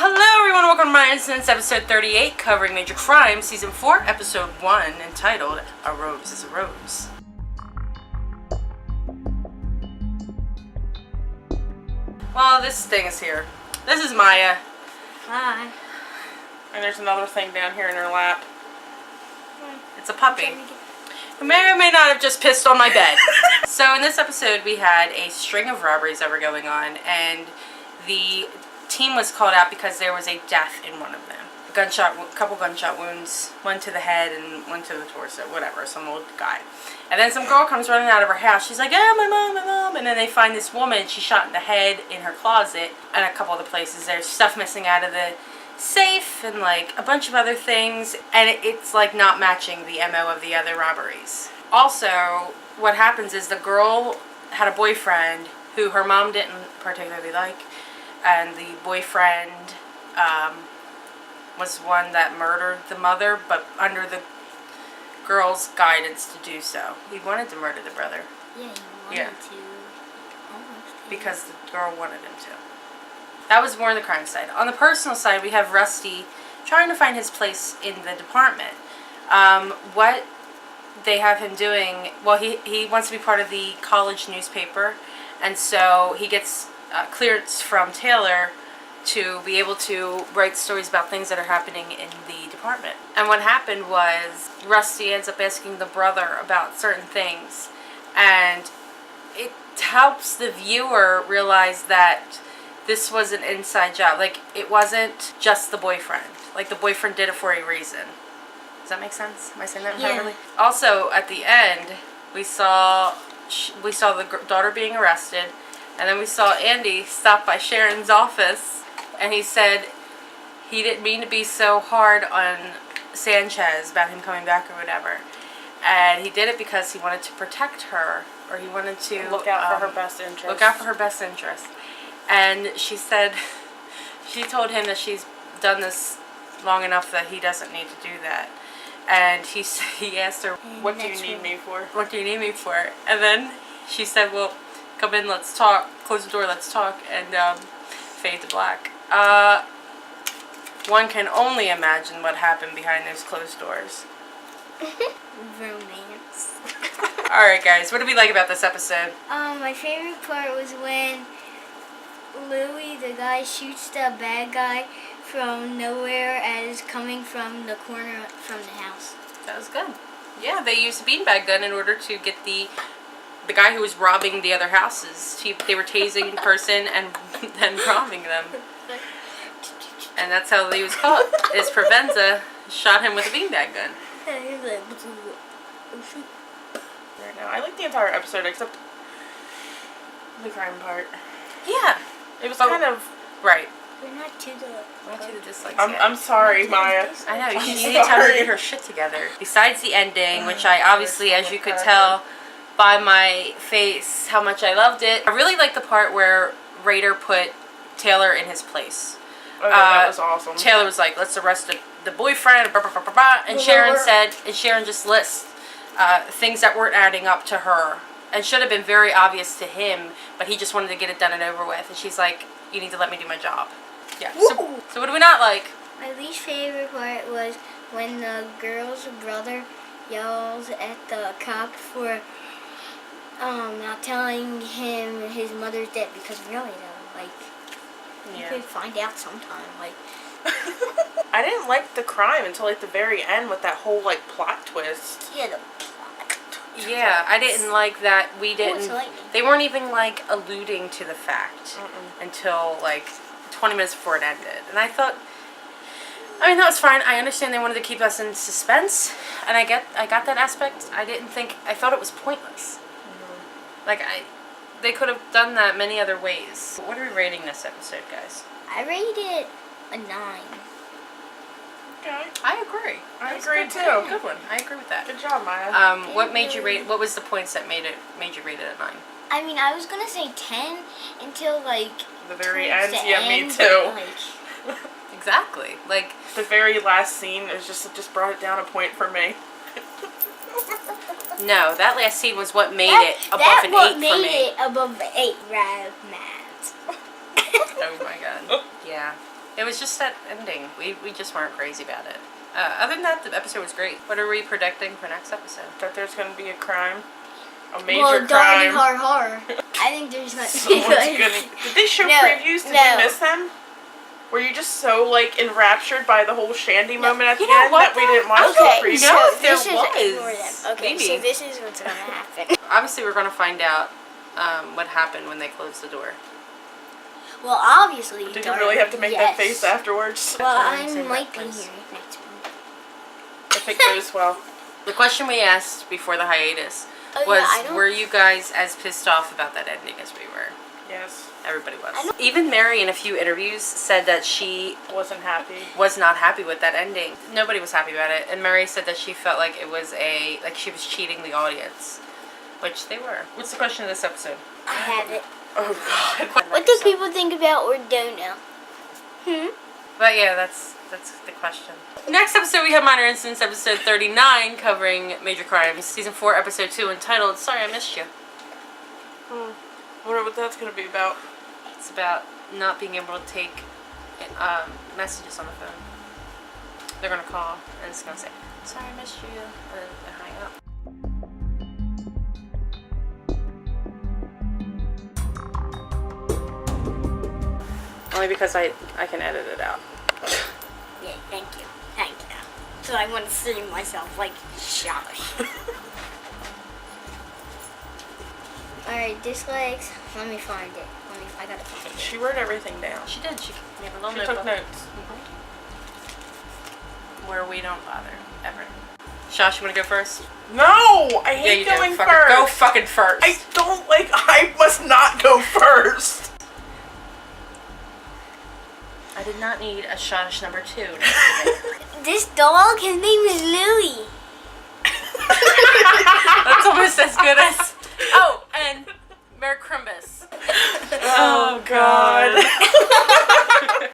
Hello everyone, welcome to My Incidents, episode 38, covering Major Crime, season 4, episode 1, entitled, A Rose is a Rose. Well, this thing is here. This is Maya. Hi. And there's another thing down here in her lap. It's a puppy. Who may or may not have just pissed on my bed. So in this episode we had a string of robberies that were going on, and the team was called out because there was a death in one of them. A couple gunshot wounds, one to the head and one to the torso, whatever, some old guy. And then some girl comes running out of her house. She's like, "Yeah, my mom." And then they find this woman. She's shot in the head in her closet and a couple other places. There's stuff missing out of the safe and like a bunch of other things. And it's like not matching the MO of the other robberies. Also, what happens is the girl had a boyfriend who her mom didn't particularly like. And the boyfriend was one that murdered the mother, but under the girl's guidance to do so. He wanted to murder the brother. Yeah, he wanted to. Almost. Because the girl wanted him to. That was more on the crime side. On the personal side, we have Rusty trying to find his place in the department. What they have him doing, well, he wants to be part of the college newspaper, and so he gets clearance from Taylor to be able to write stories about things that are happening in the department. And what happened was Rusty ends up asking the brother about certain things, and it helps the viewer realize that this was an inside job. Like, it wasn't just the boyfriend. Like, the boyfriend did it for a reason. Does that make sense? Am I saying that properly? Yeah. Also, at the end, we saw the daughter being arrested. And then we saw Andy stop by Sharon's office, and he said he didn't mean to be so hard on Sanchez about him coming back or whatever. And he did it because he wanted to protect her, or he wanted to look out for her best interest. Look out for her best interest. And she said, she told him that she's done this long enough that he doesn't need to do that. And he asked her, "What do you need me for? What do you need me for?" And then she said, "Well, come in, let's talk. Close the door, let's talk." And fade to black. One can only imagine what happened behind those closed doors. Romance. Alright guys, what did we like about this episode? My favorite part was when Louis, the guy, shoots the bad guy from nowhere as coming from the corner from the house. That was good. Yeah, they used a beanbag gun in order to get the guy who was robbing the other houses. They were tasing the person and then robbing them. And that's how he was caught. Is Provenza shot him with a beanbag gun. Right now, I like the entire episode except the crime part. Yeah. It was kind of... Right. We're not to the dislikes yet. I'm sorry, Maya. I know, you need to tell her to get her shit together. Besides the ending, which I obviously, as you could tell by my face, how much I loved it. I really liked the part where Rader put Taylor in his place. Oh, yeah, that was awesome. Taylor was like, "Let's arrest the boyfriend," blah, blah, blah, blah, blah. And Sharon said, and Sharon just lists things that weren't adding up to her. And should have been very obvious to him, but he just wanted to get it done and over with. And she's like, "You need to let me do my job." Yeah. So what do we not like? My least favorite part was when the girl's brother yells at the cop for not telling him his mother's dead, because really though, like, you could find out sometime, like. I didn't like the crime until like the very end with that whole like plot twist. Yeah, the plot twist. Yeah, I didn't like that we didn't, they weren't even like alluding to the fact until like 20 minutes before it ended. And I thought, I mean, that was fine. I understand they wanted to keep us in suspense, and I got that aspect. I thought it was pointless. Like, they could have done that many other ways. What are we rating this episode, guys? I rated it a 9. Okay. I agree. I agree too. Good one. I agree with that. Good job, Maya. What made you rate? What was the points that made you rate it a 9? I mean, I was gonna say 10 until like the very end. Yeah, me too. Like, exactly. Like the very last scene is just brought it down a point for me. No, that last scene was what made it above an 8 for me. That made it above 8, right, Matt? Oh my god. Yeah. It was just that ending. We just weren't crazy about it. Other than that, the episode was great. What are we predicting for next episode? That there's gonna be a crime. A major Well, crime. Dark Horror. I think there's not. Someone's gonna... Did they show previews? Did we miss them? Were you just so, like, enraptured by the whole Shandy moment at the end that we didn't watch the Okay, previews? so there this is ignore them. was. Okay, Maybe. so this is what's gonna happen. Obviously, we're gonna find out what happened when they closed the door. Well, obviously. Did you really have to make that face afterwards? Well, That's why I I'm might be saying here that next week. If it goes well. The question we asked before the hiatus Oh, was, yeah, I don't- were you guys as pissed off about that ending as we were? Yes. Everybody was. I don't- Even Mary, in a few interviews, said that she Wasn't happy. was not happy with that ending. Nobody was happy about it. And Mary said that she felt like it was like she was cheating the audience. Which they were. What's the question of this episode? I have it. Oh, God. What do people think about Oderno? But yeah, that's the question. Next episode, we have Minor Incidents, episode 39, covering Major Crimes, season 4, episode 2, entitled Sorry I Missed You. I wonder what that's going to be about. It's about not being able to take messages on the phone. They're going to call, and it's going to say, Sorry I missed you, and hang up. Only because I can edit it out. Yeah, thank you. Thank you. So I want to see myself like Josh. Alright, dislikes. Let me find it. I gotta find it. She wrote everything down. She did. She made a little She notebook. took notes. Where we don't bother, ever. Josh, you want to go first? No! I hate you going do. first. Go fucking first. I don't like... I must not go first. I did not need a Josh number 2. This dog, his name is Louie. That's almost as good as... Oh, and Merry Christmas. Oh, God.